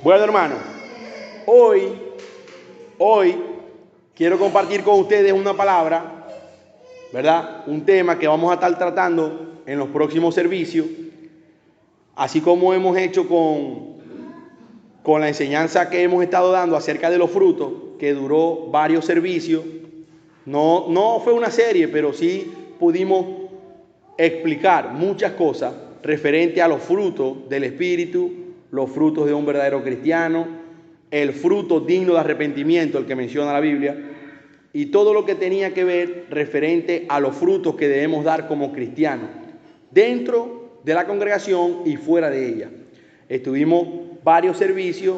Bueno, hermano, hoy quiero compartir con ustedes una palabra, ¿verdad? Un tema que vamos a estar tratando en los próximos servicios, así como hemos hecho con la enseñanza que hemos estado dando acerca de los frutos, que duró varios servicios. No fue una serie, pero sí pudimos explicar muchas cosas referente a los frutos del Espíritu, los frutos de un verdadero cristiano, el fruto digno de arrepentimiento, el que menciona la Biblia, y todo lo que tenía que ver referente a los frutos que debemos dar como cristianos, dentro de la congregación y fuera de ella. Estuvimos varios servicios,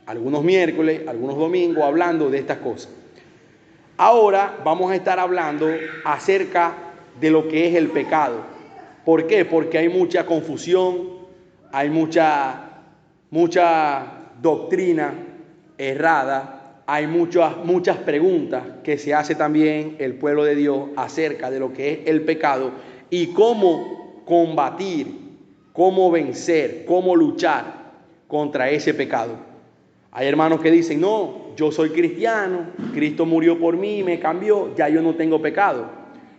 algunos miércoles, algunos domingos, hablando de estas cosas. Ahora vamos a estar hablando acerca de lo que es el pecado. ¿Por qué? Porque hay mucha confusión, hay mucha doctrina errada, hay muchas preguntas que se hace también el pueblo de Dios acerca de lo que es el pecado y cómo combatir, cómo vencer, cómo luchar contra ese pecado. Hay hermanos que dicen, no, yo soy cristiano, Cristo murió por mí, me cambió, ya yo no tengo pecado.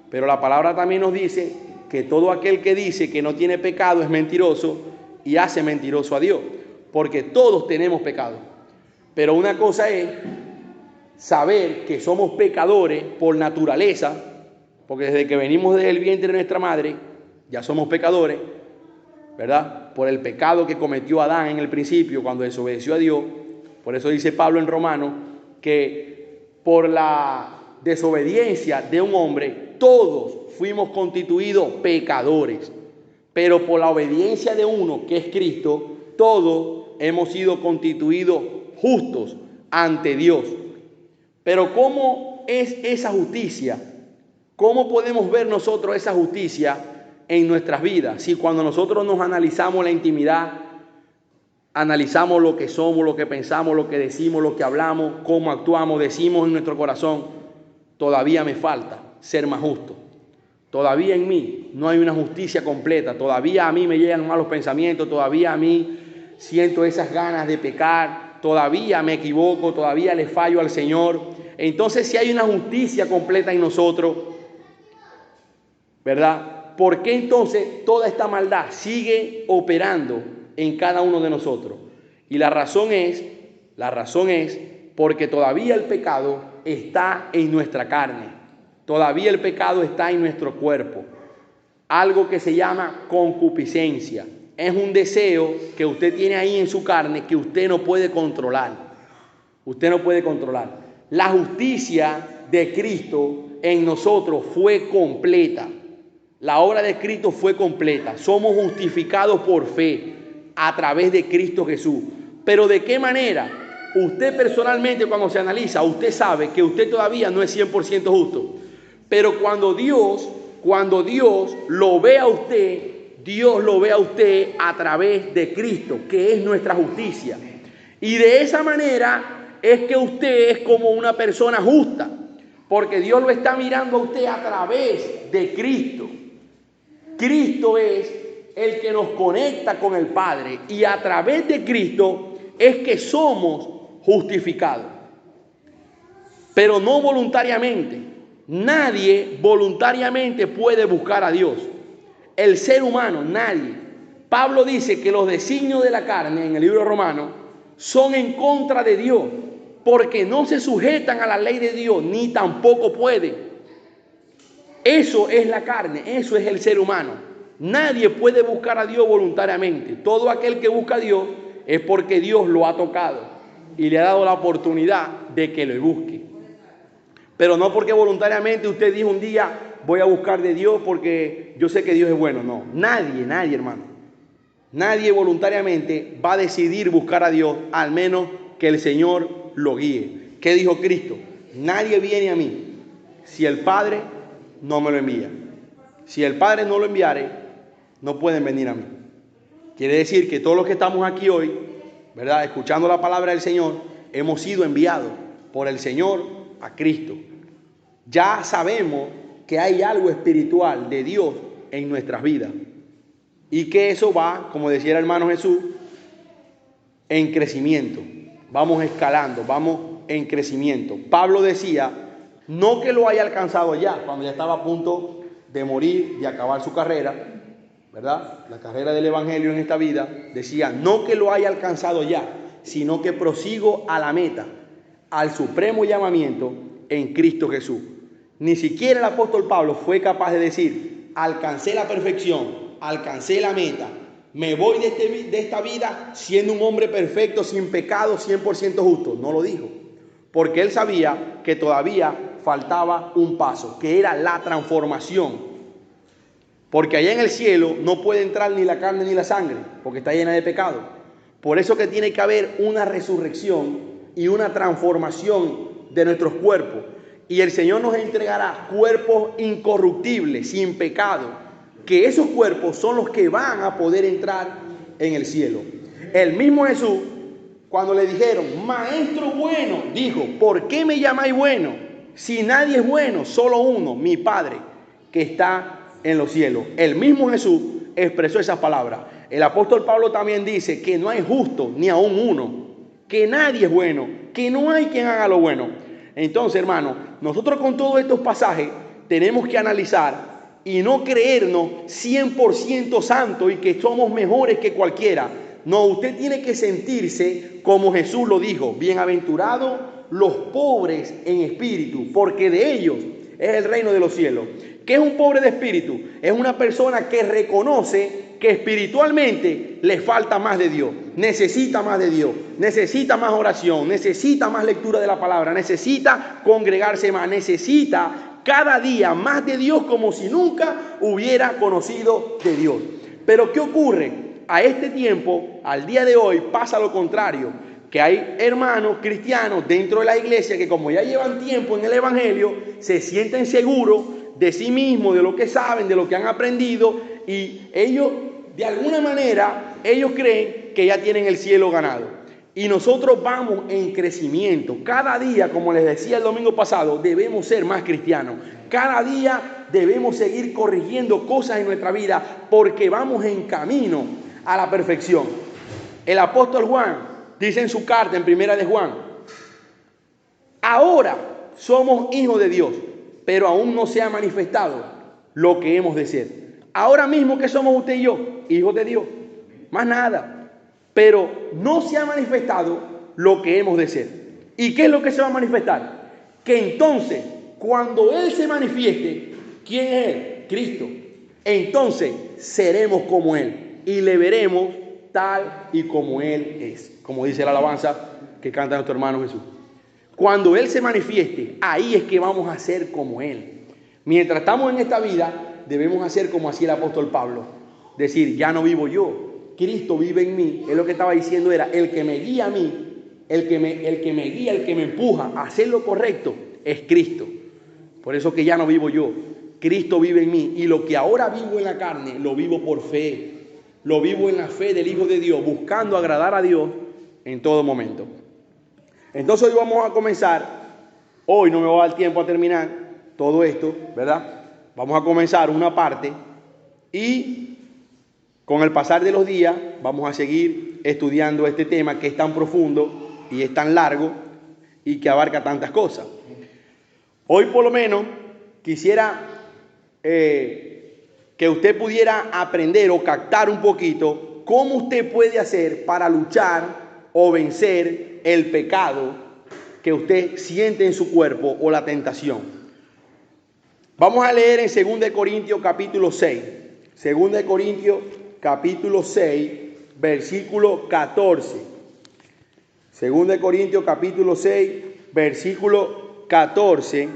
Pero la palabra también nos dice que todo aquel que dice que no tiene pecado es mentiroso y hace mentiroso a Dios, porque todos tenemos pecado. Pero una cosa es saber que somos pecadores por naturaleza, porque desde que venimos del vientre de nuestra madre ya somos pecadores, ¿verdad? Por el pecado que cometió Adán en el principio cuando desobedeció a Dios. Por eso dice Pablo en Romanos que por la desobediencia de un hombre todos fuimos constituidos pecadores, pero por la obediencia de uno, que es Cristo, todos hemos sido constituidos justos ante Dios. Pero ¿cómo es esa justicia? ¿Cómo podemos ver nosotros esa justicia en nuestras vidas? Si cuando nosotros nos analizamos la intimidad, analizamos lo que somos, lo que pensamos, lo que decimos, lo que hablamos, cómo actuamos, decimos en nuestro corazón, todavía me falta ser más justo. Todavía en mí no hay una justicia completa. Todavía a mí me llegan malos pensamientos. Todavía a mí siento esas ganas de pecar. Todavía me equivoco. Todavía le fallo al Señor. Entonces, si hay una justicia completa en nosotros, ¿verdad? ¿Por qué entonces toda esta maldad sigue operando en cada uno de nosotros? Y la razón es porque todavía el pecado está en nuestra carne. Todavía el pecado está en nuestro cuerpo. Algo que se llama concupiscencia. Es un deseo que usted tiene ahí en su carne que usted no puede controlar. Usted no puede controlar. La justicia de Cristo en nosotros fue completa. La obra de Cristo fue completa. Somos justificados por fe a través de Cristo Jesús. Pero ¿de qué manera? Usted personalmente, cuando se analiza, usted sabe que usted todavía no es 100% justo. Pero cuando Dios lo ve a usted, Dios lo ve a usted a través de Cristo, que es nuestra justicia. Y de esa manera es que usted es como una persona justa, porque Dios lo está mirando a usted a través de Cristo. Cristo es el que nos conecta con el Padre y a través de Cristo es que somos justificados. Pero no voluntariamente. Nadie voluntariamente puede buscar a Dios. El ser humano, nadie. Pablo dice que los designios de la carne en el libro romano son en contra de Dios, porque no se sujetan a la ley de Dios, ni tampoco pueden. Eso es la carne, eso es el ser humano. Nadie puede buscar a Dios voluntariamente. Todo aquel que busca a Dios es porque Dios lo ha tocado y le ha dado la oportunidad de que lo busque. Pero no porque voluntariamente usted dijo un día, voy a buscar de Dios porque yo sé que Dios es bueno. No, nadie, hermano. Nadie voluntariamente va a decidir buscar a Dios, al menos que el Señor lo guíe. ¿Qué dijo Cristo? Nadie viene a mí si el Padre no me lo envía. Si el Padre no lo enviare, no pueden venir a mí. Quiere decir que todos los que estamos aquí hoy, ¿verdad?, escuchando la palabra del Señor, hemos sido enviados por el Señor a Cristo. Ya sabemos que hay algo espiritual de Dios en nuestras vidas y que eso va, como decía el hermano Jesús, en crecimiento. Vamos escalando, vamos en crecimiento. Pablo decía, no que lo haya alcanzado ya, cuando ya estaba a punto de morir, de acabar su carrera, ¿verdad? La carrera del evangelio en esta vida, decía, no que lo haya alcanzado ya, sino que prosigo a la meta, al supremo llamamiento en Cristo Jesús. Ni siquiera el apóstol Pablo fue capaz de decir, alcancé la perfección, alcancé la meta, me voy de esta vida siendo un hombre perfecto, sin pecado, 100% justo. No lo dijo, porque él sabía que todavía faltaba un paso, que era la transformación. Porque allá en el cielo no puede entrar ni la carne ni la sangre, porque está llena de pecado. Por eso que tiene que haber una resurrección y una transformación de nuestros cuerpos. Y el Señor nos entregará cuerpos incorruptibles, sin pecado, que esos cuerpos son los que van a poder entrar en el cielo. El mismo Jesús, cuando le dijeron, maestro bueno, dijo, ¿por qué me llamáis bueno? Si nadie es bueno, solo uno, mi Padre, que está en los cielos. El mismo Jesús expresó esas palabras. El apóstol Pablo también dice que no hay justo ni aún uno, que nadie es bueno, que no hay quien haga lo bueno. Entonces, hermano, nosotros con todos estos pasajes tenemos que analizar y no creernos 100% santos y que somos mejores que cualquiera. No, usted tiene que sentirse como Jesús lo dijo, bienaventurados los pobres en espíritu, porque de ellos es el reino de los cielos. ¿Qué es un pobre de espíritu? Es una persona que reconoce que espiritualmente le falta más de Dios, necesita más de Dios, necesita más oración, necesita más lectura de la palabra, necesita congregarse más, necesita cada día más de Dios como si nunca hubiera conocido de Dios. Pero ¿qué ocurre? A este tiempo, al día de hoy, pasa lo contrario, que hay hermanos cristianos dentro de la iglesia que como ya llevan tiempo en el evangelio, se sienten seguros de sí mismos, de lo que saben, de lo que han aprendido, y ellos, de alguna manera, ellos creen que ya tienen el cielo ganado. Y nosotros vamos en crecimiento. Cada día, como les decía el domingo pasado, debemos ser más cristianos. Cada día debemos seguir corrigiendo cosas en nuestra vida porque vamos en camino a la perfección. El apóstol Juan dice en su carta, en primera de Juan, ahora somos hijos de Dios, pero aún no se ha manifestado lo que hemos de ser. Ahora mismo que somos usted y yo, hijos de Dios, más nada. Pero no se ha manifestado lo que hemos de ser. ¿Y qué es lo que se va a manifestar? Que entonces, cuando Él se manifieste, ¿quién es Él? Cristo. Entonces seremos como Él y le veremos tal y como Él es. Como dice la alabanza que canta nuestro hermano Jesús. Cuando Él se manifieste, ahí es que vamos a ser como Él. Mientras estamos en esta vida, debemos hacer como hacía el apóstol Pablo. Decir, ya no vivo yo, Cristo vive en mí. Es lo que estaba diciendo, era el que me guía a mí, el que me empuja a hacer lo correcto, es Cristo. Por eso que ya no vivo yo, Cristo vive en mí. Y lo que ahora vivo en la carne, lo vivo por fe. Lo vivo en la fe del Hijo de Dios, buscando agradar a Dios en todo momento. Entonces hoy vamos a comenzar, hoy no me va a dar tiempo a terminar todo esto, ¿verdad? Vamos a comenzar una parte y con el pasar de los días vamos a seguir estudiando este tema que es tan profundo y es tan largo y que abarca tantas cosas. Hoy por lo menos quisiera que usted pudiera aprender o captar un poquito cómo usted puede hacer para luchar o vencer el pecado que usted siente en su cuerpo o la tentación. Vamos a leer en 2 Corintios capítulo 6. 2 Corintios capítulo 6, versículo 14. 2 Corintios capítulo 6, versículo 14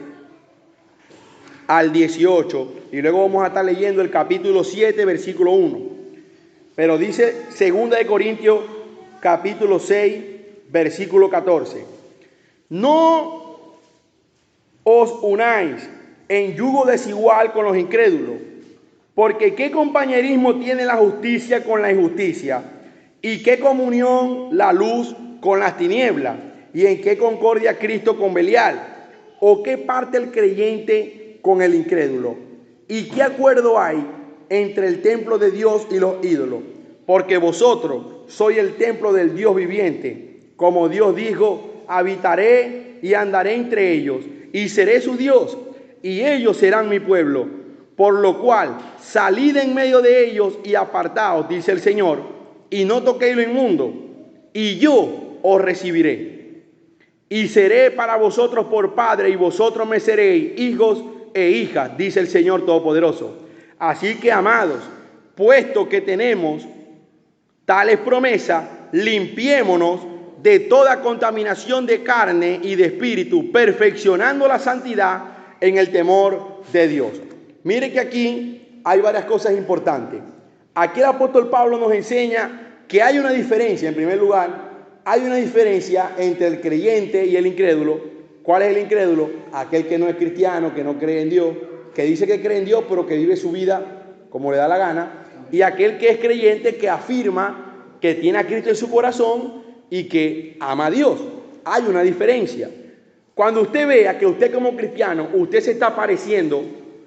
al 18. Y luego vamos a estar leyendo el capítulo 7, versículo 1. Pero dice 2 Corintios capítulo 6, versículo 14. No os unáis en yugo desigual con los incrédulos, porque ¿qué compañerismo tiene la justicia con la injusticia? ¿Y qué comunión la luz con las tinieblas? ¿Y en qué concordia Cristo con Belial? ¿O qué parte el creyente con el incrédulo? ¿Y qué acuerdo hay entre el templo de Dios y los ídolos? Porque vosotros soy el templo del Dios viviente. Como Dios dijo, habitaré y andaré entre ellos, y seré su Dios, y ellos serán mi pueblo. Por lo cual, salid en medio de ellos y apartaos, dice el Señor, y no toquéis lo inmundo, y yo os recibiré. Y seré para vosotros por padre, y vosotros me seréis hijos e hijas, dice el Señor Todopoderoso. Así que, amados, puesto que tenemos tales promesas, limpiémonos de toda contaminación de carne y de espíritu, perfeccionando la santidad en el temor de Dios. Mire que aquí hay varias cosas importantes. Aquí el apóstol Pablo nos enseña que hay una diferencia. En primer lugar, hay una diferencia entre el creyente y el incrédulo. ¿Cuál es el incrédulo? Aquel que no es cristiano, que no cree en Dios, que dice que cree en Dios, pero que vive su vida como le da la gana. Y aquel que es creyente, que afirma que tiene a Cristo en su corazón y que ama a Dios. Hay una diferencia. Cuando usted vea que usted como cristiano, usted se está pareciendo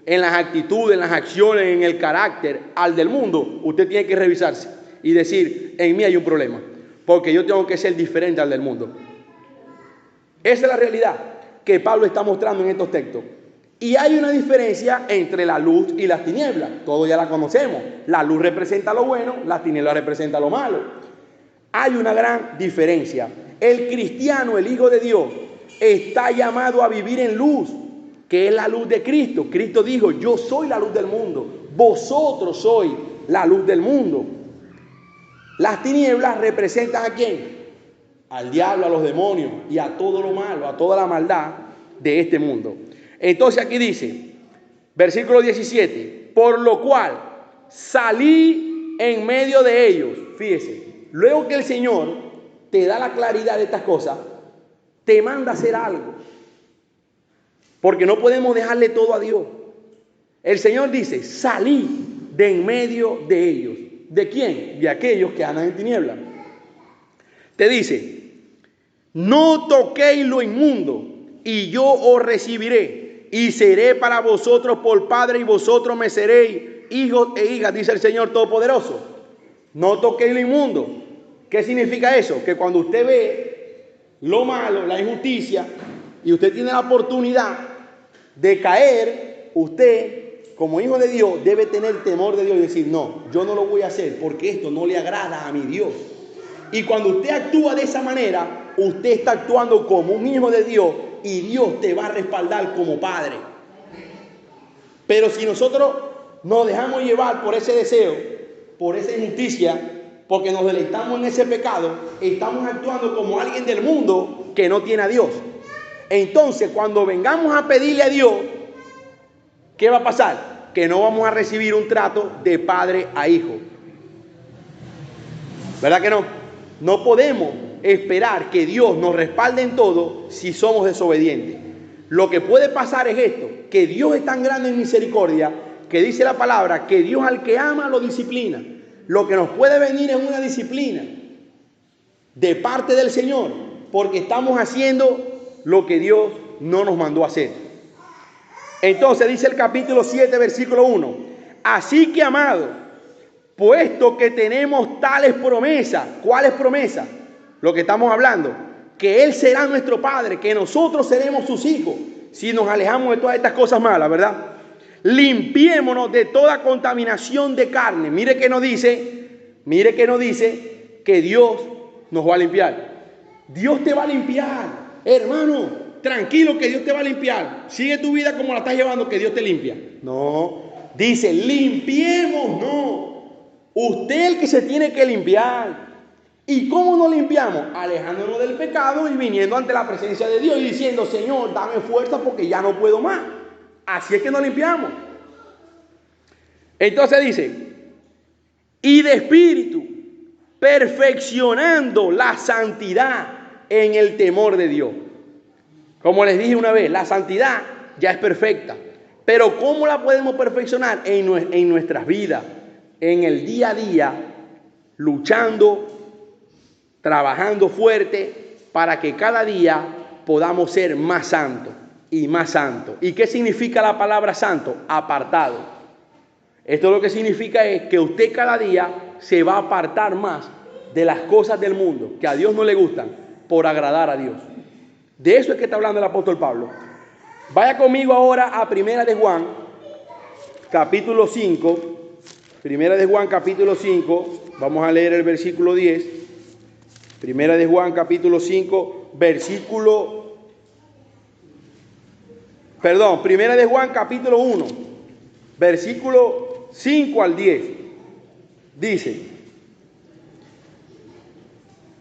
en las actitudes, en las acciones, en el carácter al del mundo, usted tiene que revisarse y decir, en mí hay un problema, porque yo tengo que ser diferente al del mundo. Esa es la realidad que Pablo está mostrando en estos textos. Y hay una diferencia entre la luz y las tinieblas. Todos ya la conocemos. La luz representa lo bueno, la tiniebla representa lo malo. Hay una gran diferencia. El cristiano, el Hijo de Dios, está llamado a vivir en luz, que es la luz de Cristo. Cristo dijo, yo soy la luz del mundo, vosotros sois la luz del mundo. Las tinieblas representan ¿a quién? Al diablo, a los demonios y a todo lo malo, a toda la maldad de este mundo. Entonces aquí dice, versículo 17, por lo cual salí en medio de ellos. Fíjese, luego que el Señor te da la claridad de estas cosas, te manda a hacer algo. Porque no podemos dejarle todo a Dios. El Señor dice, salí de en medio de ellos. ¿De quién? De aquellos que andan en tinieblas. Te dice, no toquéis lo inmundo, y yo os recibiré, y seré para vosotros por padre, y vosotros me seréis hijos e hijas, dice el Señor Todopoderoso. No toquéis lo inmundo. ¿Qué significa eso? Que cuando usted ve lo malo, la injusticia, y usted tiene la oportunidad de caer, usted, como hijo de Dios, debe tener temor de Dios y decir, no, yo no lo voy a hacer porque esto no le agrada a mi Dios. Y cuando usted actúa de esa manera, usted está actuando como un hijo de Dios y Dios te va a respaldar como padre. Pero si nosotros nos dejamos llevar por ese deseo, por esa injusticia, porque nos deleitamos en ese pecado, estamos actuando como alguien del mundo que no tiene a Dios. Entonces, cuando vengamos a pedirle a Dios, ¿qué va a pasar? Que no vamos a recibir un trato de padre a hijo. ¿Verdad que no? No podemos esperar que Dios nos respalde en todo si somos desobedientes. Lo que puede pasar es esto, que Dios es tan grande en misericordia que dice la palabra que Dios al que ama lo disciplina. Lo que nos puede venir es una disciplina de parte del Señor, porque estamos haciendo lo que Dios no nos mandó a hacer. Entonces dice el capítulo 7, versículo 1. Así que, amado, puesto que tenemos tales promesas. ¿Cuáles promesas? Lo que estamos hablando. Que Él será nuestro Padre, que nosotros seremos sus hijos, si nos alejamos de todas estas cosas malas, ¿verdad? Limpiémonos de toda contaminación de carne. Mire que nos dice que Dios nos va a limpiar. Dios te va a limpiar. Hermano, tranquilo que Dios te va a limpiar. Sigue tu vida como la estás llevando, que Dios te limpia. No, dice limpiemos, no. Usted es el que se tiene que limpiar. ¿Y cómo nos limpiamos? Alejándonos del pecado y viniendo ante la presencia de Dios y diciendo, Señor, dame fuerza porque ya no puedo más. Así es que nos limpiamos. Entonces dice, y de espíritu, perfeccionando la santidad en el temor de Dios. Como les dije una vez, la santidad ya es perfecta. Pero ¿cómo la podemos perfeccionar? En nuestras vidas, en el día a día, luchando, trabajando fuerte para que cada día podamos ser más santos y más santos. ¿Y qué significa la palabra santo? Apartado. Esto lo que significa es que usted cada día se va a apartar más de las cosas del mundo que a Dios no le gustan por agradar a Dios. De eso es que está hablando el apóstol Pablo. Vaya conmigo ahora a Primera de Juan, capítulo 5. Primera de Juan, capítulo 5. Vamos a leer el versículo 10. Primera de Juan, capítulo 5, Primera de Juan, capítulo 1, versículo 5 al 10. Dice: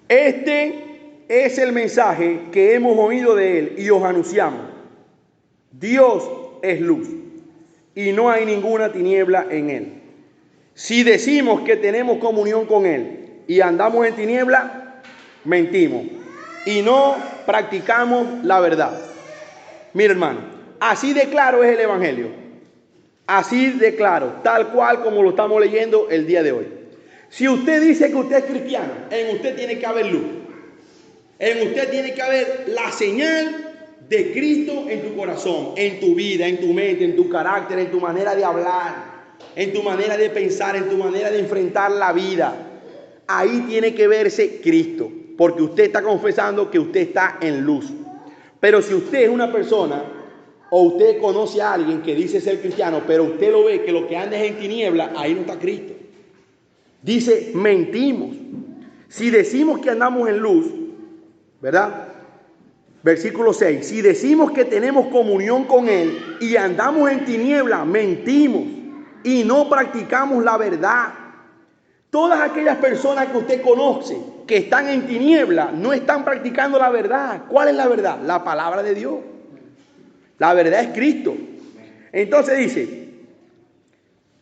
este es el mensaje que hemos oído de él y os anunciamos. Dios es luz y no hay ninguna tiniebla en él. Si decimos que tenemos comunión con él y andamos en tiniebla, mentimos y no practicamos la verdad. Mira, hermano, así de claro es el evangelio. Así de claro, tal cual como lo estamos leyendo el día de hoy. Si usted dice que usted es cristiano, en usted tiene que haber luz. En usted tiene que haber la señal de Cristo en tu corazón, en tu vida, en tu mente, en tu carácter, en tu manera de hablar, en tu manera de pensar, en tu manera de enfrentar la vida. Ahí tiene que verse Cristo, porque usted está confesando que usted está en luz. Pero si usted es una persona o usted conoce a alguien que dice ser cristiano, pero usted lo ve que lo que anda es en tiniebla, ahí no está Cristo. Dice, mentimos. Si decimos que andamos en luz, ¿verdad? Versículo 6. Si decimos que tenemos comunión con él y andamos en tiniebla, mentimos y no practicamos la verdad. Todas aquellas personas que usted conoce que están en tiniebla no están practicando la verdad. ¿Cuál es la verdad? La palabra de Dios. La verdad es Cristo. Entonces dice,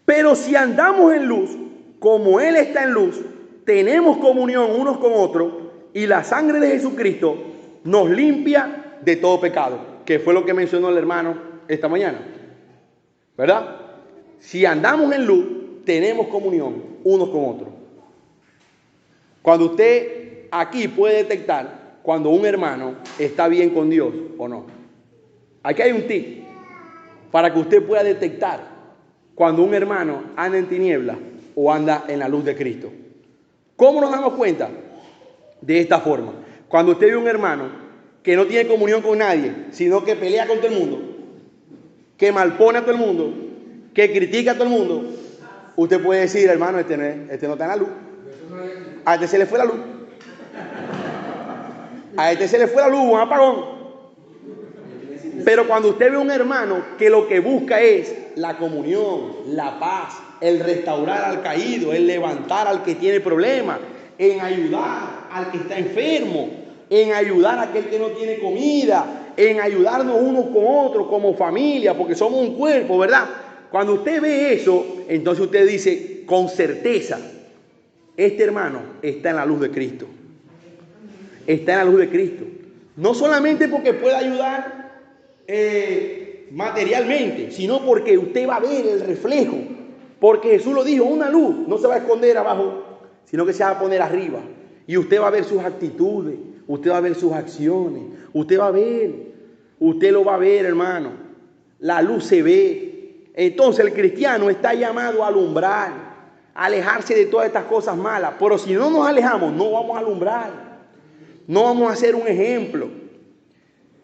pero si andamos en luz, como él está en luz, tenemos comunión unos con otros y la sangre de Jesucristo nos limpia de todo pecado, que fue lo que mencionó el hermano esta mañana, ¿verdad? Si andamos en luz, tenemos comunión unos con otros. Cuando usted aquí puede detectar cuando un hermano está bien con Dios o no. Aquí hay un tip para que usted pueda detectar cuando un hermano anda en tinieblas o anda en la luz de Cristo. ¿Cómo nos damos cuenta? De esta forma. Cuando usted ve un hermano que no tiene comunión con nadie, sino que pelea con todo el mundo, que malpone a todo el mundo, que critica a todo el mundo, usted puede decir, hermano, este no está en la luz. A este se le fue la luz. A este se le fue la luz, un apagón. Pero cuando usted ve un hermano que lo que busca es la comunión, la paz, el restaurar al caído, el levantar al que tiene problemas, en ayudar al que está enfermo, en ayudar a aquel que no tiene comida, en ayudarnos unos con otros como familia, porque somos un cuerpo, ¿verdad? Cuando usted ve eso, entonces usted dice con certeza, este hermano está en la luz de Cristo. Está en la luz de Cristo. No solamente porque pueda ayudar materialmente, sino porque usted va a ver el reflejo. Porque Jesús lo dijo, una luz no se va a esconder abajo, sino que se va a poner arriba. Y usted va a ver sus actitudes, usted va a ver sus acciones, usted lo va a ver, hermano. La luz se ve. Entonces el cristiano está llamado a alumbrar, a alejarse de todas estas cosas malas. Pero si no nos alejamos, no vamos a alumbrar, no vamos a ser un ejemplo.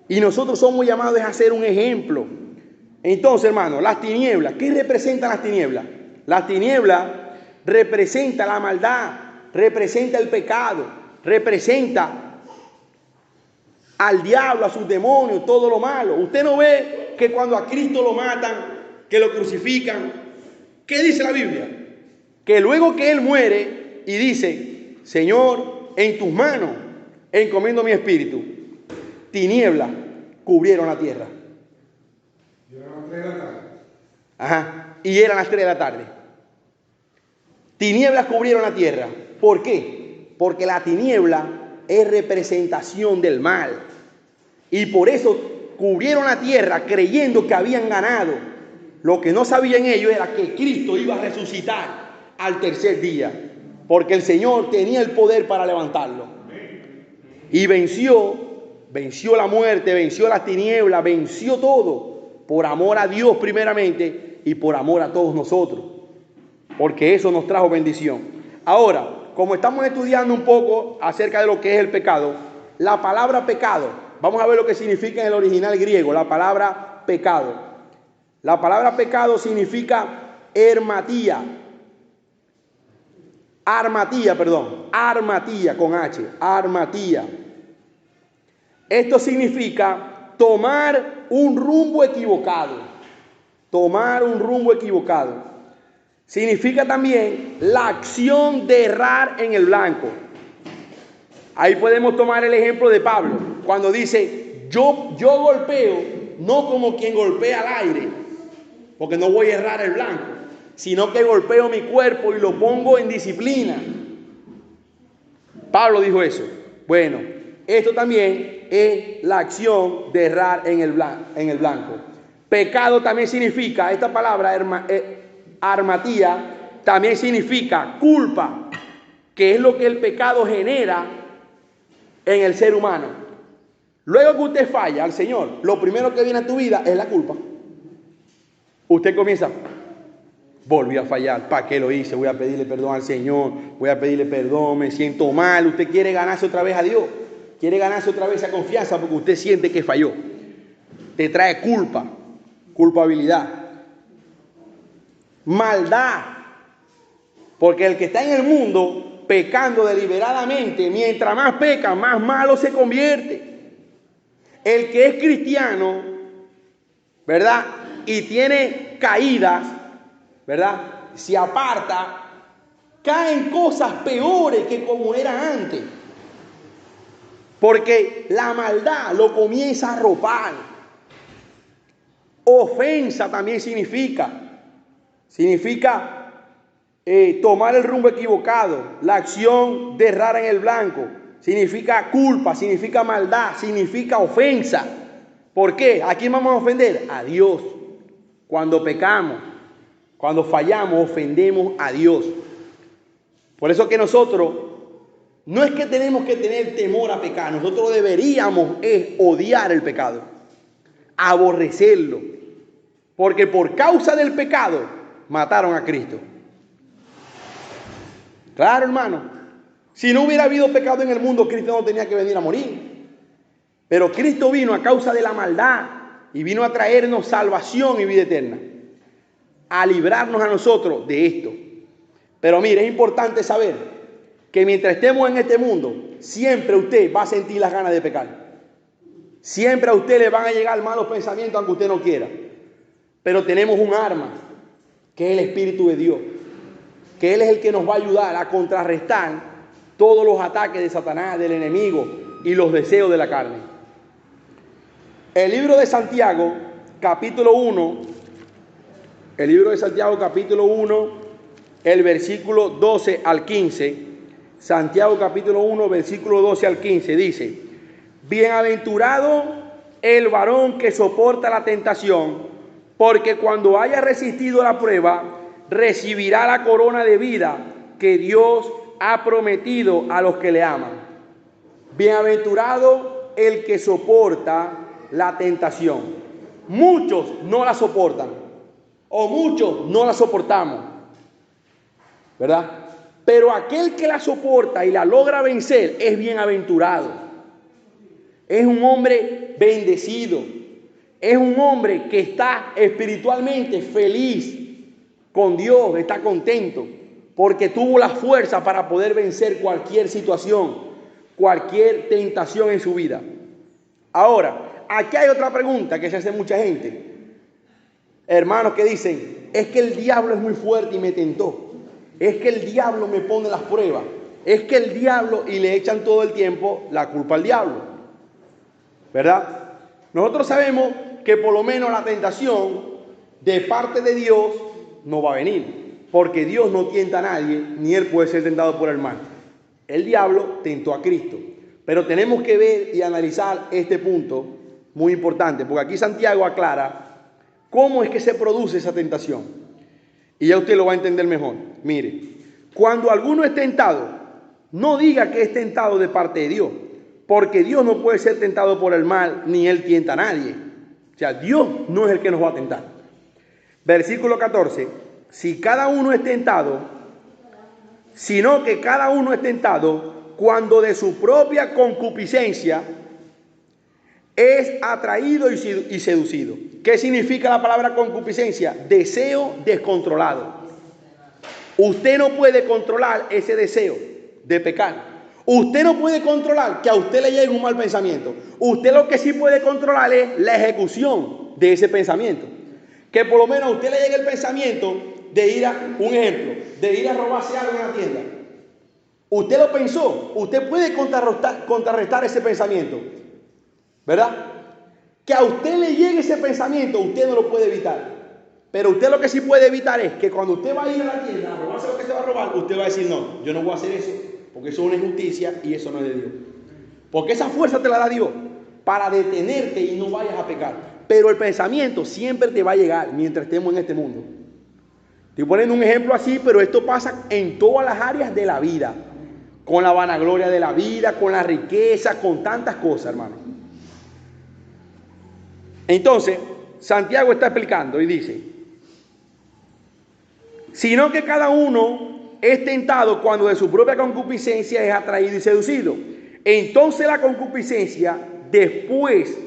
Y nosotros somos llamados a ser un ejemplo. Entonces, hermano, las tinieblas, ¿qué representan las tinieblas? Las tinieblas representan la maldad, representa el pecado, representa al diablo, a sus demonios, todo lo malo. Usted no ve que cuando a Cristo lo matan, que lo crucifican, ¿qué dice la Biblia? Que luego que Él muere y dice, Señor, en tus manos encomiendo mi espíritu, tinieblas cubrieron la tierra. Y eran las 3 de la tarde. Tinieblas cubrieron la tierra. ¿Por qué? Porque la tiniebla es representación del mal. Y por eso cubrieron la tierra creyendo que habían ganado. Lo que no sabían ellos era que Cristo iba a resucitar al tercer día. Porque el Señor tenía el poder para levantarlo. Y venció la muerte, venció las tinieblas, venció todo. Por amor a Dios primeramente y por amor a todos nosotros. Porque eso nos trajo bendición. Ahora, como estamos estudiando un poco acerca de lo que es el pecado, la palabra pecado, vamos a ver lo que significa en el original griego, la palabra pecado. La palabra pecado significa armatía con H, armatía. Esto significa tomar un rumbo equivocado. Tomar un rumbo equivocado. Significa también la acción de errar en el blanco. Ahí podemos tomar el ejemplo de Pablo, cuando dice, yo golpeo, no como quien golpea al aire, porque no voy a errar el blanco, sino que golpeo mi cuerpo y lo pongo en disciplina. Pablo dijo eso. Bueno, esto también es la acción de errar en el blanco. Pecado también significa, esta palabra armatía, también significa culpa, que es lo que el pecado genera en el ser humano. Luego que usted falla al Señor, lo primero que viene a tu vida es la culpa. Usted comienza, volví a fallar, ¿para qué lo hice? Voy a pedirle perdón al Señor, voy a pedirle perdón, me siento mal. Usted quiere ganarse otra vez a Dios, quiere ganarse otra vez esa confianza porque usted siente que falló. Te trae culpa, culpabilidad, maldad, porque el que está en el mundo pecando deliberadamente, mientras más peca, más malo se convierte. El que es cristiano, ¿verdad? Y tiene caídas, ¿verdad? Se aparta, cae en cosas peores que como era antes. Porque la maldad lo comienza a arropar. Ofensa también significa tomar el rumbo equivocado, la acción de errar en el blanco. Significa culpa, significa maldad, significa ofensa. ¿Por qué? ¿A quién vamos a ofender? A Dios. Cuando pecamos, cuando fallamos, ofendemos a Dios. Por eso que nosotros, no es que tenemos que tener temor a pecar, nosotros deberíamos odiar el pecado, aborrecerlo. Porque por causa del pecado, mataron a Cristo. Claro, hermano. Si no hubiera habido pecado en el mundo, Cristo no tenía que venir a morir. Pero Cristo vino a causa de la maldad y vino a traernos salvación y vida eterna, a librarnos a nosotros de esto. Pero mire, es importante saber que mientras estemos en este mundo, siempre usted va a sentir las ganas de pecar. Siempre a usted le van a llegar malos pensamientos aunque usted no quiera. Pero tenemos un arma, que es el Espíritu de Dios, que Él es el que nos va a ayudar a contrarrestar todos los ataques de Satanás, del enemigo y los deseos de la carne. El libro de Santiago, capítulo 1, el versículo 12 al 15, Santiago capítulo 1, versículo 12 al 15, dice, bienaventurado el varón que soporta la tentación, porque cuando haya resistido la prueba, recibirá la corona de vida que Dios ha prometido a los que le aman. Bienaventurado el que soporta la tentación. Muchos no la soportan, o muchos no la soportamos, ¿verdad? Pero aquel que la soporta y la logra vencer es bienaventurado. Es un hombre bendecido. Es un hombre que está espiritualmente feliz con Dios, está contento, porque tuvo la fuerza para poder vencer cualquier situación, cualquier tentación en su vida. Ahora, aquí hay otra pregunta que se hace mucha gente. Hermanos que dicen, es que el diablo es muy fuerte y me tentó. Es que el diablo me pone las pruebas. Es que el diablo, y le echan todo el tiempo la culpa al diablo, ¿verdad? Nosotros sabemos que por lo menos la tentación de parte de Dios no va a venir, porque Dios no tienta a nadie, ni Él puede ser tentado por el mal. El diablo tentó a Cristo. Pero tenemos que ver y analizar este punto muy importante, porque aquí Santiago aclara cómo es que se produce esa tentación. Y ya usted lo va a entender mejor. Mire, cuando alguno es tentado, no diga que es tentado de parte de Dios, porque Dios no puede ser tentado por el mal, ni Él tienta a nadie. O sea, Dios no es el que nos va a tentar. Versículo 14, si cada uno es tentado, sino que cada uno es tentado cuando de su propia concupiscencia es atraído y seducido. ¿Qué significa la palabra concupiscencia? Deseo descontrolado. Usted no puede controlar ese deseo de pecar. Usted no puede controlar que a usted le llegue un mal pensamiento. Usted lo que sí puede controlar es la ejecución de ese pensamiento. Que por lo menos a usted le llegue el pensamiento de ir a, un ejemplo, de ir a robarse algo en la tienda. Usted lo pensó. Usted puede contrarrestar ese pensamiento. ¿Verdad? Que a usted le llegue ese pensamiento, usted no lo puede evitar. Pero usted lo que sí puede evitar es que cuando usted va a ir a la tienda a robarse lo que se va a robar, usted va a decir, no, yo no voy a hacer eso, porque eso es una injusticia y eso no es de Dios. Porque esa fuerza te la da Dios para detenerte y no vayas a pecar. Pero el pensamiento siempre te va a llegar mientras estemos en este mundo. Estoy poniendo un ejemplo así, pero esto pasa en todas las áreas de la vida. Con la vanagloria de la vida, con la riqueza, con tantas cosas, hermano. Entonces, Santiago está explicando y dice, sino que cada uno es tentado cuando de su propia concupiscencia es atraído y seducido. Entonces la concupiscencia, después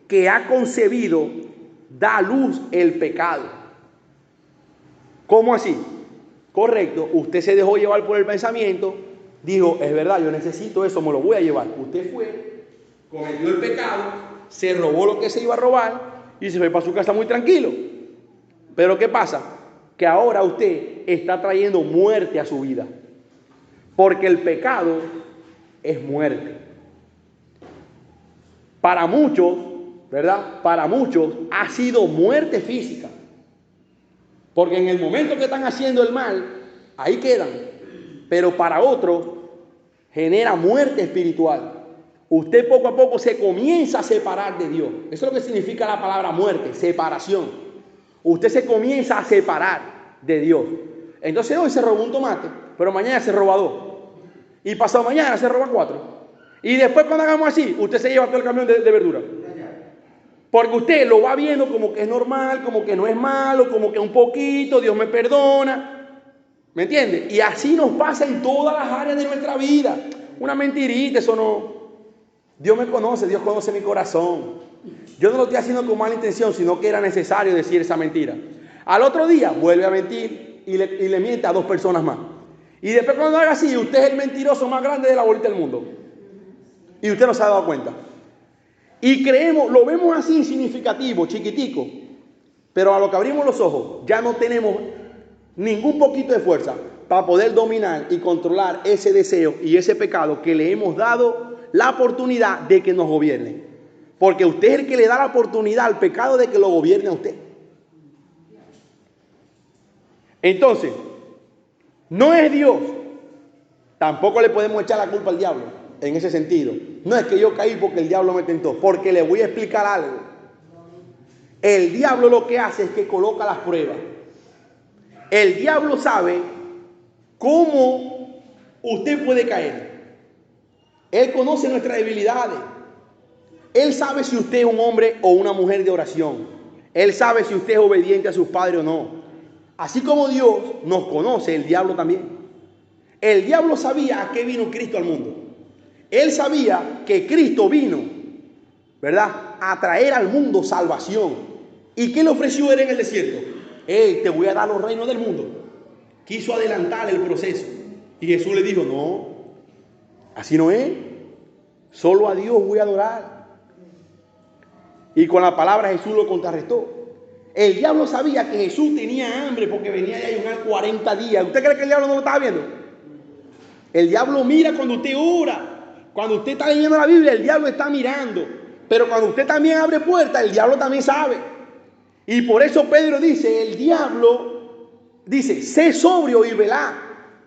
que ha concebido, da a luz el pecado. ¿Cómo así? Correcto, usted se dejó llevar por el pensamiento, dijo, es verdad, yo necesito eso, me lo voy a llevar. Usted fue, cometió el pecado, se robó lo que se iba a robar y se fue para su casa muy tranquilo. Pero ¿qué pasa? Que ahora usted está trayendo muerte a su vida. Porque el pecado es muerte. Para muchos, ¿verdad? Para muchos ha sido muerte física. Porque en el momento que están haciendo el mal, ahí quedan. Pero para otros genera muerte espiritual. Usted poco a poco se comienza a separar de Dios. Eso es lo que significa la palabra muerte, separación. Usted se comienza a separar de Dios. Entonces hoy se robó un tomate, pero mañana se roba 2. Y pasado mañana se roba 4. Y después cuando hagamos así, usted se lleva todo el camión de verdura. Porque usted lo va viendo como que es normal, como que no es malo, como que un poquito, Dios me perdona. ¿Me entiende? Y así nos pasa en todas las áreas de nuestra vida. Una mentirita, eso no. Dios me conoce, Dios conoce mi corazón. Yo no lo estoy haciendo con mala intención, sino que era necesario decir esa mentira. Al otro día vuelve a mentir y le miente a 2 personas más. Y después cuando haga así, usted es el mentiroso más grande de la bolita del mundo. Y usted no se ha dado cuenta. Y creemos, lo vemos así insignificativo, chiquitico. Pero a lo que abrimos los ojos, ya no tenemos ningún poquito de fuerza para poder dominar y controlar ese deseo y ese pecado que le hemos dado la oportunidad de que nos gobierne. Porque usted es el que le da la oportunidad al pecado de que lo gobierne a usted. Entonces, no es Dios. Tampoco le podemos echar la culpa al diablo en ese sentido. No es que yo caí porque el diablo me tentó, porque le voy a explicar algo. El diablo lo que hace es que coloca las pruebas. El diablo sabe cómo usted puede caer. Él conoce nuestras debilidades. Él sabe si usted es un hombre o una mujer de oración. Él sabe si usted es obediente a sus padres o no. Así como Dios nos conoce, el diablo también. El diablo sabía a qué vino Cristo al mundo. Él sabía que Cristo vino, ¿verdad?, a traer al mundo salvación. ¿Y qué le ofreció él en el desierto? Te voy a dar los reinos del mundo. Quiso adelantar el proceso. Y Jesús le dijo, no, así no es. Solo a Dios voy a adorar. Y con la palabra Jesús lo contrarrestó. El diablo sabía que Jesús tenía hambre porque venía de ayunar 40 días. ¿Usted cree que el diablo no lo estaba viendo? El diablo mira cuando usted ora. Cuando usted está leyendo la Biblia, el diablo está mirando. Pero cuando usted también abre puertas, el diablo también sabe. Y por eso Pedro dice, el diablo dice, sé sobrio y velá,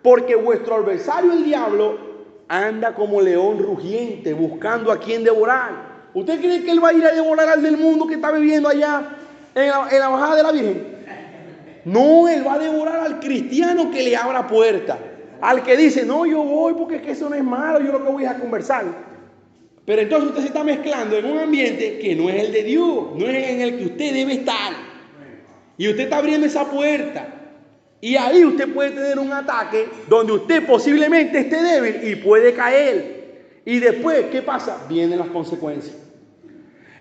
porque vuestro adversario el diablo anda como león rugiente buscando a quien devorar. ¿Usted cree que él va a ir a devorar al del mundo que está viviendo allá en la bajada de la Virgen? No, él va a devorar al cristiano que le abra puerta. Al que dice, no, yo voy porque es que eso no es malo, yo lo que voy es a conversar. Pero entonces usted se está mezclando en un ambiente que no es el de Dios, no es en el que usted debe estar. Y usted está abriendo esa puerta. Y ahí usted puede tener un ataque donde usted posiblemente esté débil y puede caer. Y después, ¿qué pasa? Vienen las consecuencias.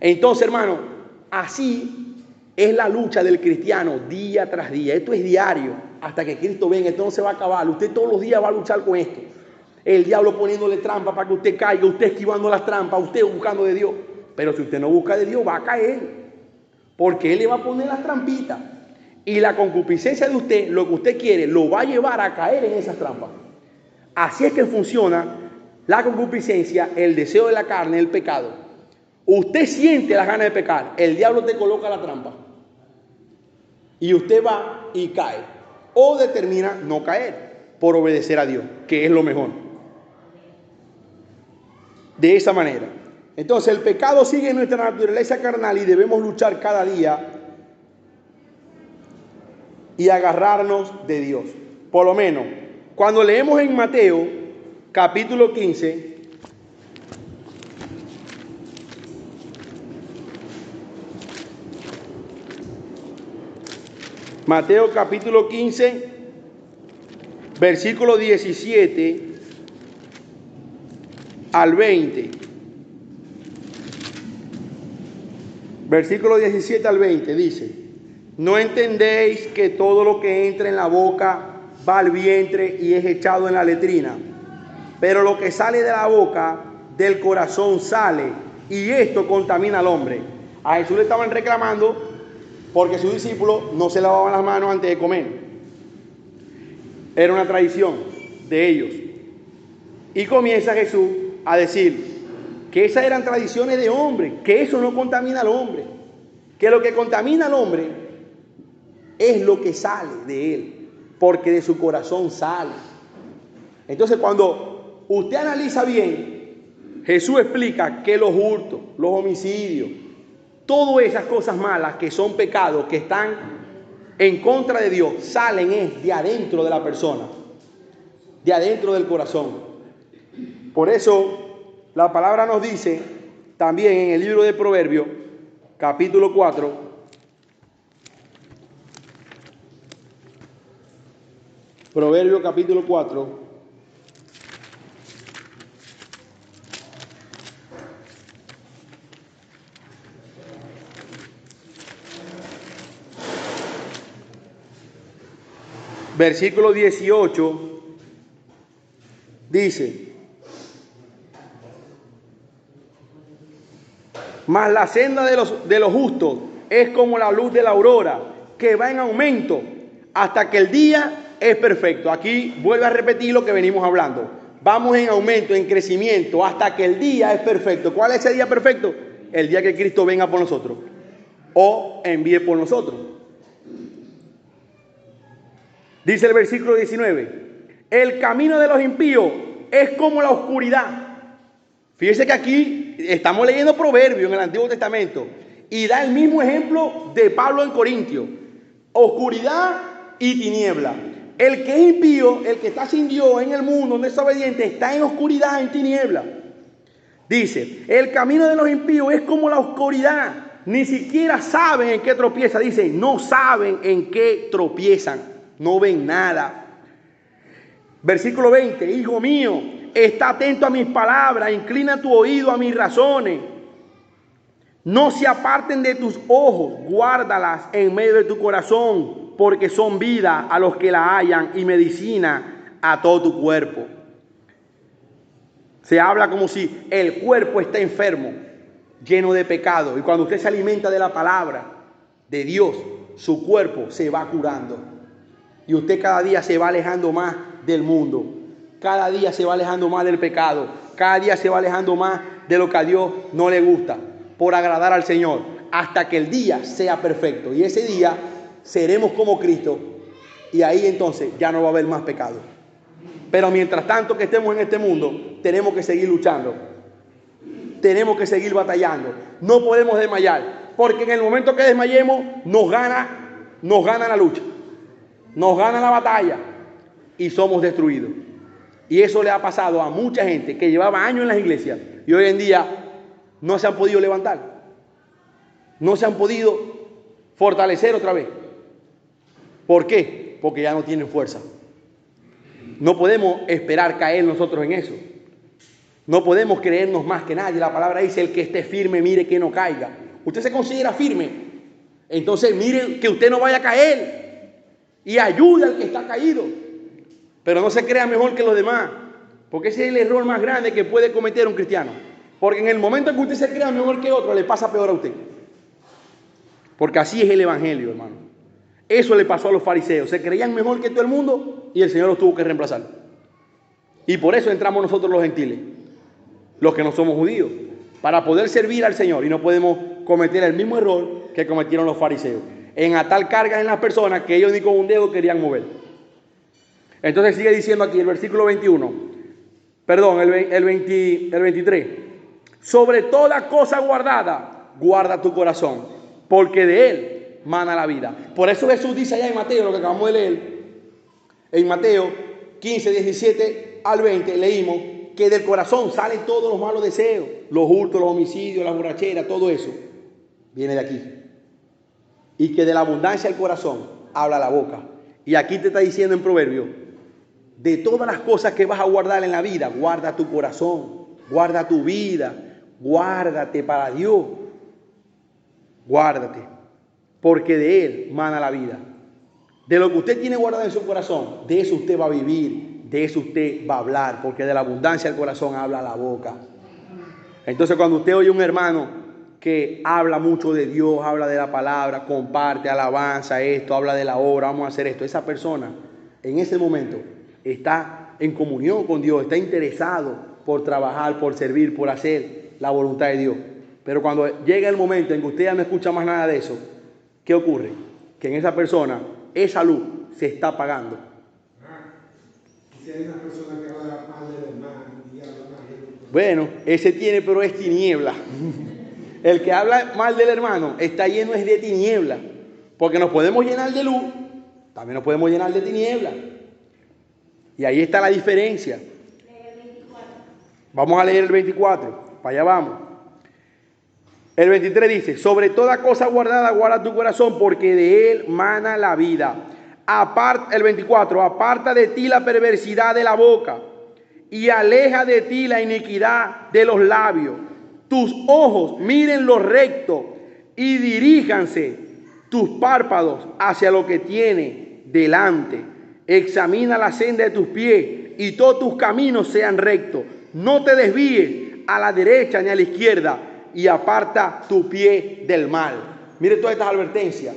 Entonces, hermano, así es la lucha del cristiano día tras día. Esto es diario hasta que Cristo venga. Esto no se va a acabar. Usted todos los días va a luchar con esto. El diablo poniéndole trampa para que usted caiga, usted esquivando las trampas, usted buscando de Dios. Pero si usted no busca de Dios, va a caer. Porque Él le va a poner las trampitas. Y la concupiscencia de usted, lo que usted quiere, lo va a llevar a caer en esas trampas. Así es que funciona la concupiscencia, el deseo de la carne, el pecado. Usted siente las ganas de pecar, el diablo te coloca la trampa. Y usted va y cae. O determina no caer por obedecer a Dios, que es lo mejor. De esa manera. Entonces el pecado sigue en nuestra naturaleza carnal y debemos luchar cada día y agarrarnos de Dios. Por lo menos, cuando leemos en Mateo, capítulo 15, Mateo capítulo 15, versículo 17 al 20. Versículo 17 al 20 dice: ¿no entendéis que todo lo que entra en la boca va al vientre y es echado en la letrina? Pero lo que sale de la boca, del corazón sale, y esto contamina al hombre. A Jesús le estaban reclamando porque sus discípulos no se lavaban las manos antes de comer. Era una tradición de ellos. Y comienza Jesús a decir que esas eran tradiciones de hombre, que eso no contamina al hombre, que lo que contamina al hombre es lo que sale de él, porque de su corazón sale. Entonces, cuando usted analiza bien, Jesús explica que los hurtos, los homicidios, todas esas cosas malas que son pecados, que están en contra de Dios, salen de adentro de la persona, de adentro del corazón. Por eso la palabra nos dice también en el libro de Proverbios, capítulo 4, Proverbios capítulo 4, versículo 18, dice: mas la senda de los justos es como la luz de la aurora, que va en aumento hasta que el día es perfecto. Aquí vuelve a repetir lo que venimos hablando. Vamos en aumento, en crecimiento, hasta que el día es perfecto. ¿Cuál es ese día perfecto? El día que Cristo venga por nosotros o envíe por nosotros. Dice el versículo 19: el camino de los impíos es como la oscuridad. Fíjese que aquí estamos leyendo Proverbios en el Antiguo Testamento y da el mismo ejemplo de Pablo en Corintios: oscuridad y tiniebla. El que es impío, el que está sin Dios en el mundo, no es obediente, está en oscuridad, en tiniebla. Dice: el camino de los impíos es como la oscuridad, ni siquiera saben en qué tropiezan. Dice, no saben en qué tropiezan, no ven nada. Versículo 20: hijo mío, está atento a mis palabras, inclina tu oído a mis razones. No se aparten de tus ojos, guárdalas en medio de tu corazón, porque son vida a los que la hallan y medicina a todo tu cuerpo. Se habla como si el cuerpo está enfermo, lleno de pecado, y cuando usted se alimenta de la palabra de Dios, su cuerpo se va curando. Y usted cada día se va alejando más del mundo. Cada día se va alejando más del pecado. Cada día se va alejando más de lo que a Dios no le gusta, por agradar al Señor, hasta que el día sea perfecto. Y ese día seremos como Cristo. Y ahí entonces ya no va a haber más pecado. Pero mientras tanto que estemos en este mundo, tenemos que seguir luchando. Tenemos que seguir batallando. No podemos desmayar, porque en el momento que desmayemos nos gana la lucha. Nos gana la batalla y somos destruidos. Y eso le ha pasado a mucha gente que llevaba años en las iglesias y hoy en día no se han podido levantar. No se han podido fortalecer otra vez. ¿Por qué? Porque ya no tienen fuerza. No podemos esperar caer nosotros en eso. No podemos creernos más que nadie. La palabra dice, el que esté firme, mire que no caiga. Usted se considera firme, entonces mire que usted no vaya a caer y ayude al que está caído. Pero no se crea mejor que los demás, porque ese es el error más grande que puede cometer un cristiano. Porque en el momento en que usted se crea mejor que otro, le pasa peor a usted. Porque así es el evangelio, hermano. Eso le pasó a los fariseos. Se creían mejor que todo el mundo y el Señor los tuvo que reemplazar. Y por eso entramos nosotros los gentiles, los que no somos judíos, para poder servir al Señor. Y no podemos cometer el mismo error que cometieron los fariseos, en atar cargas en las personas que ellos ni con un dedo querían mover. Entonces sigue diciendo aquí el versículo 21, perdón, el 23. Sobre toda cosa guardada, guarda tu corazón, porque de él mana la vida. Por eso Jesús dice allá en Mateo, lo que acabamos de leer, en Mateo 15, 17 al 20, leímos que del corazón salen todos los malos deseos, los hurtos, los homicidios, la borrachera, todo eso viene de aquí. Y que de la abundancia del corazón habla la boca. Y aquí te está diciendo en Proverbios, de todas las cosas que vas a guardar en la vida, guarda tu corazón, guarda tu vida, guárdate para Dios, guárdate, porque de él mana la vida. De lo que usted tiene guardado en su corazón, de eso usted va a vivir, de eso usted va a hablar, porque de la abundancia del corazón habla la boca. Entonces cuando usted oye a un hermano que habla mucho de Dios, habla de la palabra, comparte, alabanza, esto, habla de la obra, vamos a hacer esto, esa persona en ese momento está en comunión con Dios, está interesado por trabajar, por servir, por hacer la voluntad de Dios. Pero cuando llega el momento en que usted ya no escucha más nada de eso, ¿qué ocurre? Que en esa persona, esa luz se está apagando. Si hay una persona que habla mal del hermano y habla mal del... Bueno, ese tiene, pero es tiniebla. El que habla mal del hermano está lleno es de tiniebla. Porque nos podemos llenar de luz, también nos podemos llenar de tiniebla. Y ahí está la diferencia. Vamos a leer el 24, para allá vamos. El 23 dice, sobre toda cosa guardada, guarda tu corazón, porque de él mana la vida. El 24, aparta de ti la perversidad de la boca, y aleja de ti la iniquidad de los labios. Tus ojos miren lo recto, y diríjanse tus párpados hacia lo que tiene delante. Examina la senda de tus pies, y todos tus caminos sean rectos. No te desvíes a la derecha ni a la izquierda, y aparta tu pie del mal. Mire todas estas advertencias,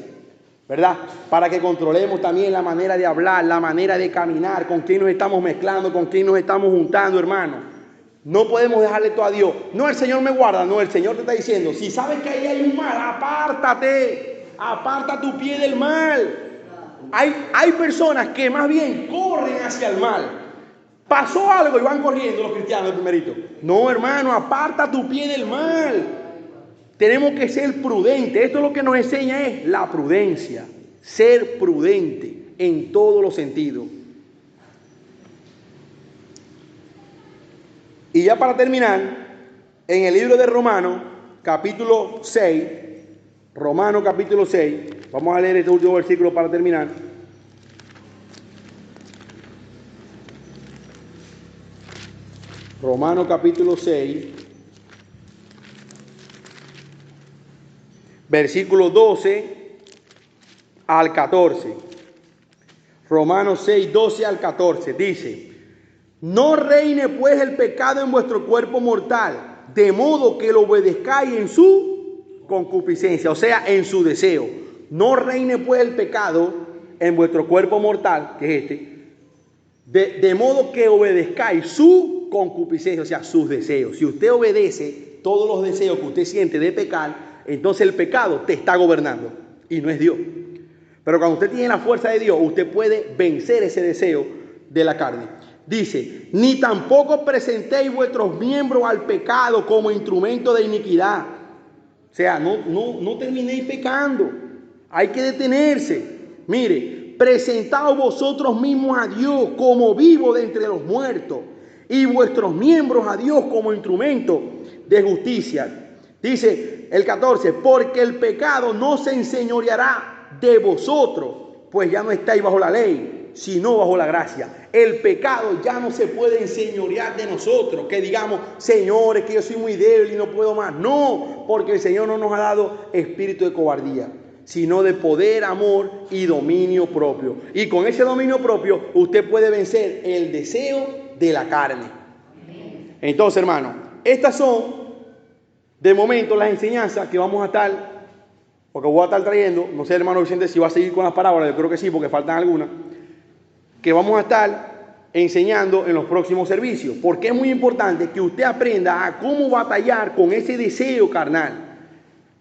¿verdad? Para que controlemos también la manera de hablar, la manera de caminar, con quién nos estamos mezclando, con quién nos estamos juntando, hermano. No podemos dejarle todo a Dios. No, el Señor me guarda, no, el Señor te está diciendo, si sabes que ahí hay un mal, apártate, aparta tu pie del mal. Hay personas que más bien corren hacia el mal. Pasó algo y van corriendo los cristianos el primerito. No, hermano, aparta tu pie del mal. Tenemos que ser prudentes. Esto es lo que nos enseña es la prudencia. Ser prudente en todos los sentidos. Y ya para terminar, en el libro de Romanos, capítulo 6, Romanos capítulo 6, vamos a leer este último versículo para terminar. Romanos capítulo 6, versículo 12 al 14. Romanos 6, 12 al 14 dice, no reine pues el pecado en vuestro cuerpo mortal, de modo que lo obedezcáis en su concupiscencia, o sea, en su deseo. No reine pues el pecado en vuestro cuerpo mortal, que es de modo que obedezcáis su concupiscencia, o sea, sus deseos. Si usted obedece todos los deseos que usted siente de pecar, entonces el pecado te está gobernando y no es Dios. Pero cuando usted tiene la fuerza de Dios, usted puede vencer ese deseo de la carne. Dice, ni tampoco presentéis vuestros miembros al pecado como instrumento de iniquidad. O sea, no terminéis pecando. Hay que detenerse. Mire, presentaos vosotros mismos a Dios como vivo de entre los muertos, y vuestros miembros a Dios como instrumento de justicia. Dice el 14, porque el pecado no se enseñoreará de vosotros, pues ya no estáis bajo la ley, sino bajo la gracia. El pecado ya no se puede enseñorear de nosotros, que digamos, Señor, es que yo soy muy débil y no puedo más. No, porque el Señor no nos ha dado espíritu de cobardía, sino de poder, amor y dominio propio. Y con ese dominio propio usted puede vencer el deseo de la carne. Entonces, hermano, estas son de momento las enseñanzas que vamos a estar, porque voy a estar trayendo, no sé, hermano Vicente, si va a seguir con las parábolas, yo creo que sí, porque faltan algunas, que vamos a estar enseñando en los próximos servicios, porque es muy importante que usted aprenda a cómo batallar con ese deseo carnal,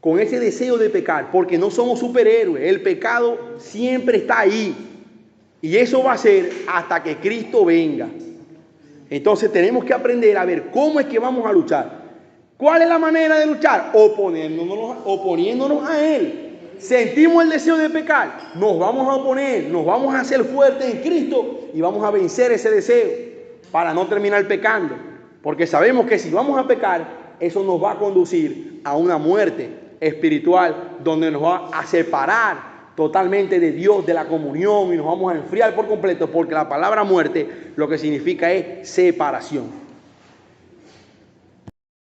con ese deseo de pecar, porque no somos superhéroes, el pecado siempre está ahí, y eso va a ser hasta que Cristo venga. Entonces tenemos que aprender a ver cómo es que vamos a luchar. ¿Cuál es la manera de luchar? Oponiéndonos a Él. Sentimos el deseo de pecar, nos vamos a oponer, nos vamos a hacer fuertes en Cristo y vamos a vencer ese deseo para no terminar pecando. Porque sabemos que si vamos a pecar, eso nos va a conducir a una muerte espiritual donde nos va a separar totalmente de Dios, de la comunión, y nos vamos a enfriar por completo, porque la palabra muerte lo que significa es separación.